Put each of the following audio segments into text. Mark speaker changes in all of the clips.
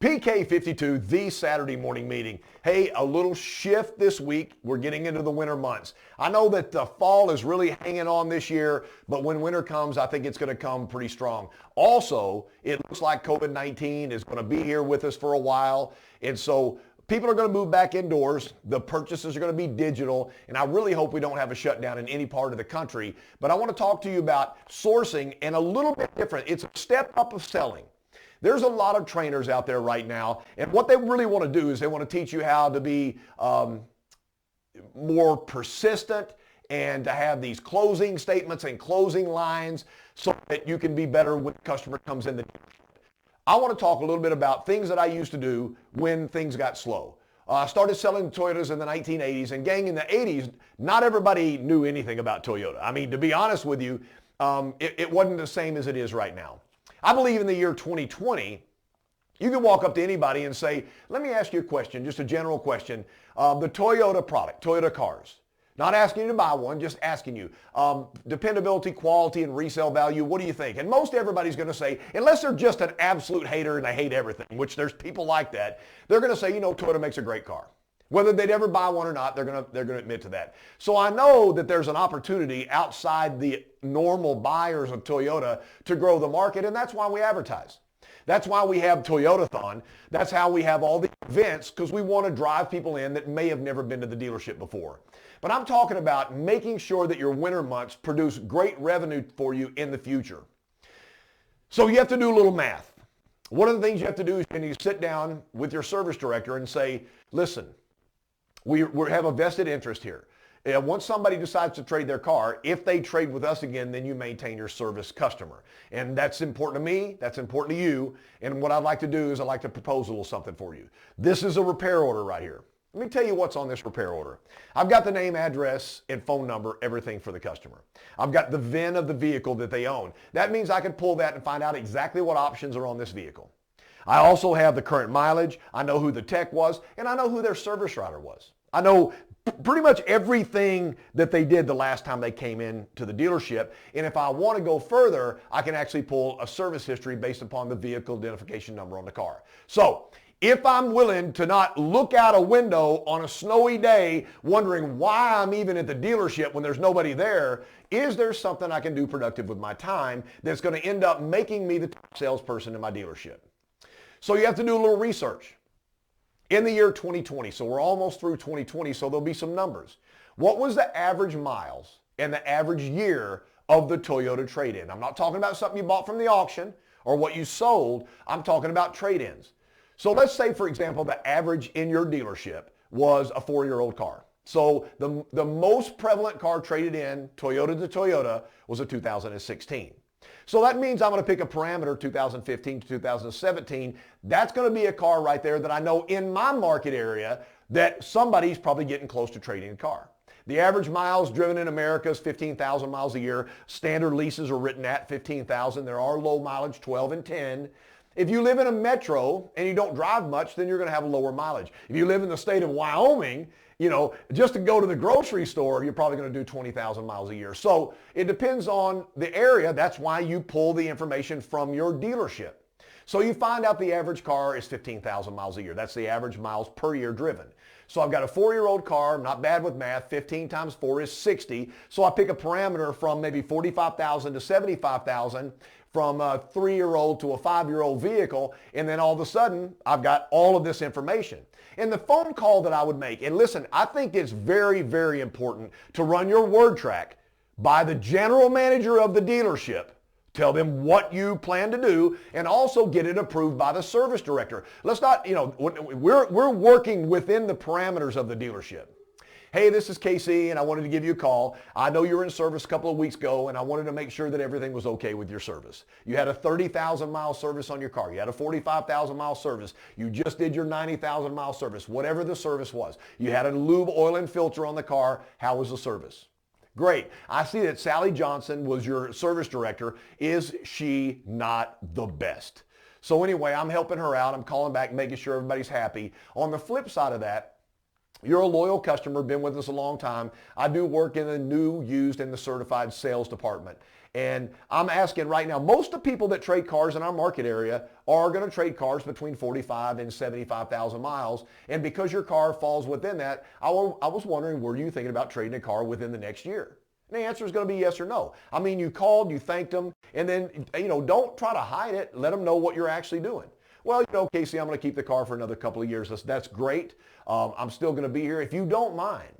Speaker 1: PK52, the Saturday morning meeting. Hey, a little shift this week. We're getting into the winter months. I know that the fall is really hanging on this year, but when winter comes, I think it's going to come pretty strong. Also, it looks like COVID-19 is going to be here with us for a while. And so people are going to move back indoors. The purchases are going to be digital. And I really hope we don't have a shutdown in any part of the country. But I want to talk to you about sourcing and a little bit different. It's a step up of selling. There's a lot of trainers out there right now, and what they really want to do is they want to teach you how to be more persistent and to have these closing statements and closing lines so that you can be better when the customer comes in. I want to talk a little bit about things that I used to do when things got slow. I started selling Toyotas in the 1980s, and gang, in the 80s, not everybody knew anything about Toyota. I mean, to be honest with you, it wasn't the same as it is right now. I believe in the year 2020, you can walk up to anybody and say, let me ask you a question, just a general question. The Toyota product, Toyota cars, not asking you to buy one, just asking you. Dependability, quality, and resale value, what do you think? And most everybody's going to say, unless they're just an absolute hater and they hate everything, which there's people like that, they're going to say, Toyota makes a great car. Whether they'd ever buy one or not, they're going to admit to that. So I know that there's an opportunity outside the normal buyers of Toyota to grow the market, and that's why we advertise. That's why we have Toyotathon. That's how we have all the events, because we want to drive people in that may have never been to the dealership before. But I'm talking about making sure that your winter months produce great revenue for you in the future. So you have to do a little math. One of the things you have to do is you sit down with your service director and say, listen, we have a vested interest here. Once somebody decides to trade their car, if they trade with us again, then you maintain your service customer. And that's important to me. That's important to you. And what I'd like to do is I'd like to propose a little something for you. This is a repair order right here. Let me tell you what's on this repair order. I've got the name, address, and phone number, everything for the customer. I've got the VIN of the vehicle that they own. That means I can pull that and find out exactly what options are on this vehicle. I also have the current mileage. I know who the tech was, and I know who their service writer was. I know pretty much everything that they did the last time they came in to the dealership. And if I want to go further, I can actually pull a service history based upon the vehicle identification number on the car. So if I'm willing to not look out a window on a snowy day wondering why I'm even at the dealership when there's nobody there, is there something I can do productive with my time that's going to end up making me the top salesperson in my dealership? So you have to do a little research. In the year 2020, so we're almost through 2020, so there'll be some numbers. What was the average miles and the average year of the Toyota trade-in? I'm not talking about something you bought from the auction or what you sold. I'm talking about trade-ins. So let's say, for example, the average in your dealership was a 4-year-old car. So the most prevalent car traded in, Toyota to Toyota, was a 2016. So that means I'm going to pick a parameter 2015 to 2017. That's going to be a car right there that I know in my market area that somebody's probably getting close to trading a car. The average miles driven in America is 15,000 miles a year. Standard leases are written at 15,000. There are low mileage, 12 and 10. If you live in a metro and you don't drive much, then you're going to have a lower mileage. If you live in the state of Wyoming, just to go to the grocery store, you're probably going to do 20,000 miles a year. So it depends on the area. That's why you pull the information from your dealership. So you find out the average car is 15,000 miles a year. That's the average miles per year driven. So I've got a 4-year-old car. I'm not bad with math. 15 times 4 is 60. So I pick a parameter from maybe 45,000 to 75,000, from a 3-year-old to a 5-year-old vehicle, and then all of a sudden, I've got all of this information. And the phone call that I would make, and listen, I think it's very, very important to run your word track by the general manager of the dealership. Tell them what you plan to do, and also get it approved by the service director. Let's not, we're working within the parameters of the dealership. Hey, this is KC, and I wanted to give you a call. I know you were in service a couple of weeks ago, and I wanted to make sure that everything was okay with your service. You had a 30,000 mile service on your car. You had a 45,000 mile service. You just did your 90,000 mile service, whatever the service was. You had a lube, oil, and filter on the car. How was the service? Great. I see that Sally Johnson was your service director. Is she not the best? So anyway, I'm helping her out. I'm calling back, making sure everybody's happy. On the flip side of that, you're a loyal customer, been with us a long time. I do work in the new, used, and the certified sales department. And I'm asking right now, most of the people that trade cars in our market area are going to trade cars between 45 and 75,000 miles. And because your car falls within that, I was wondering, were you thinking about trading a car within the next year? And the answer is going to be yes or no. I mean, you called, you thanked them, and then, don't try to hide it. Let them know what you're actually doing. Well, Casey, I'm going to keep the car for another couple of years. That's great. I'm still going to be here. If you don't mind,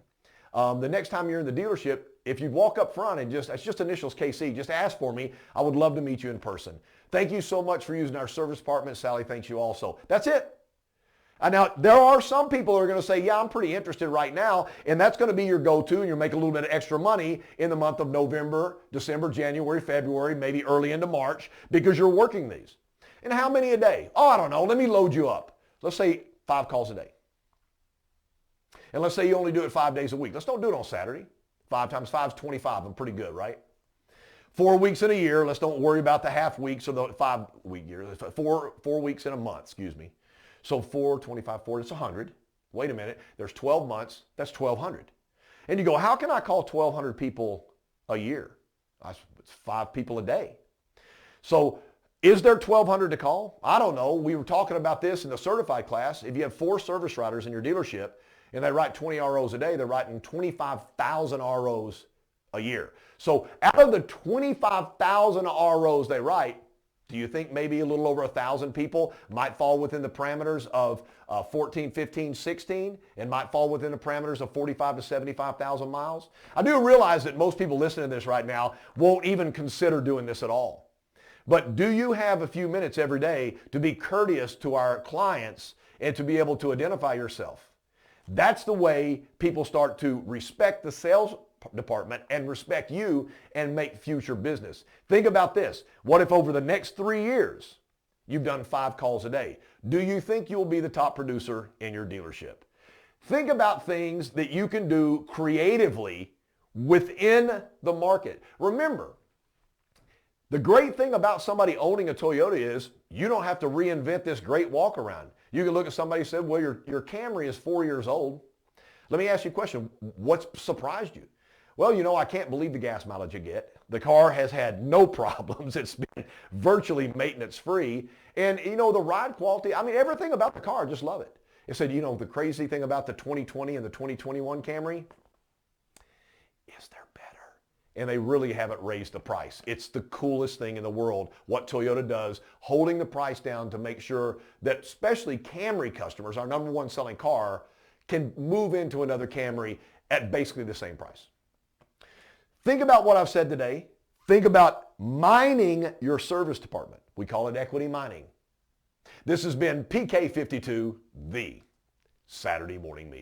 Speaker 1: the next time you're in the dealership, if you walk up front and it's just initials KC, just ask for me. I would love to meet you in person. Thank you so much for using our service department. Sally thanks you also. That's it. Now, there are some people who are going to say, yeah, I'm pretty interested right now, and that's going to be your go-to, and you'll make a little bit of extra money in the month of November, December, January, February, maybe early into March, because you're working these. And how many a day? Oh, I don't know. Let me load you up. Let's say 5 calls a day. And let's say you only do it 5 days a week. Let's don't do it on Saturday. 5 times 5 is 25. I'm pretty good, right? 4 weeks in a year. Let's don't worry about the half weeks or the 5-week year. 4 weeks in a month, excuse me. So 4, 25, 4, that's 100. Wait a minute. There's 12 months. That's 1,200. And you go, how can I call 1,200 people a year? It's 5 people a day. So is there 1,200 to call? I don't know. We were talking about this in the certified class. If you have 4 service writers in your dealership and they write 20 ROs a day, they're writing 25,000 ROs a year. So out of the 25,000 ROs they write, do you think maybe a little over 1,000 people might fall within the parameters of 14, 15, 16 and might fall within the parameters of 45 to 75,000 miles? I do realize that most people listening to this right now won't even consider doing this at all. But do you have a few minutes every day to be courteous to our clients and to be able to identify yourself? That's the way people start to respect the sales department and respect you and make future business. Think about this. What if over the next 3 years you've done 5 calls a day? Do you think you'll be the top producer in your dealership? Think about things that you can do creatively within the market. Remember, the great thing about somebody owning a Toyota is you don't have to reinvent this great walk around. You can look at somebody and say, well, your Camry is 4 years old. Let me ask you a question. What's surprised you? Well, I can't believe the gas mileage you get. The car has had no problems. It's been virtually maintenance free. And, the ride quality, everything about the car, I just love it. It said, the crazy thing about the 2020 and the 2021 Camry is they're better. And they really haven't raised the price. It's the coolest thing in the world, what Toyota does, holding the price down to make sure that especially Camry customers, our number 1 selling car, can move into another Camry at basically the same price. Think about what I've said today. Think about mining your service department. We call it equity mining. This has been PK52, the Saturday Morning Meeting.